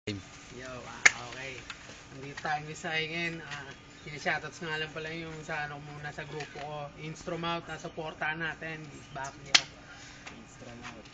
Yo, okay. Nandito tayo sa ngayon. Shoutouts nga lang pala yung sa ano muna sa grupo ko. Instrumout, supportahan natin. Is back, di ba? Instrumout.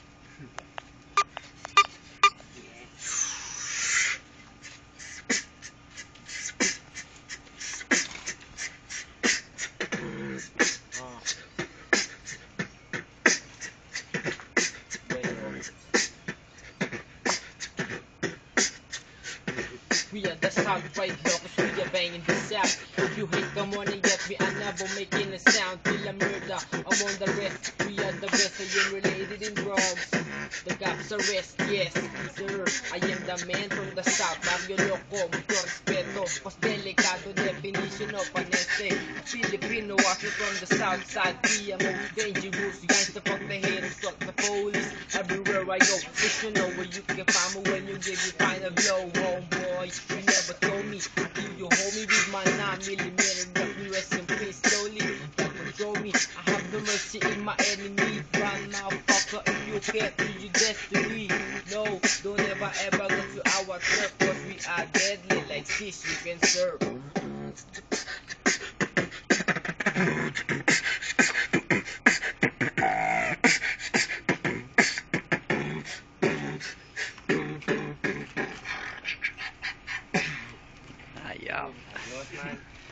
We are the South right here, cause we are banging the South. If you hate, come on and get me, I never making a sound. Till I murder, I'm on the rest. We are the best, I am related in drugs. The cops arrest, yes, sir. I am the man from the South. Barrio Loco, mucho respeto. Mas delicado definition of honesty. Filipino walking from the South side. We are most dangerous, gangsta fuck the haters, fuck the police. Everywhere I go, just you know where you can find me when you give your final blow, homeboy. You never told me, I kill you homie with my 9mm. Let me rest in peace slowly, that control me. I have no mercy in my enemy. Run, motherfucker, if you can't do your destiny. No, don't ever go to our trap, cause we are deadly like fish you can serve.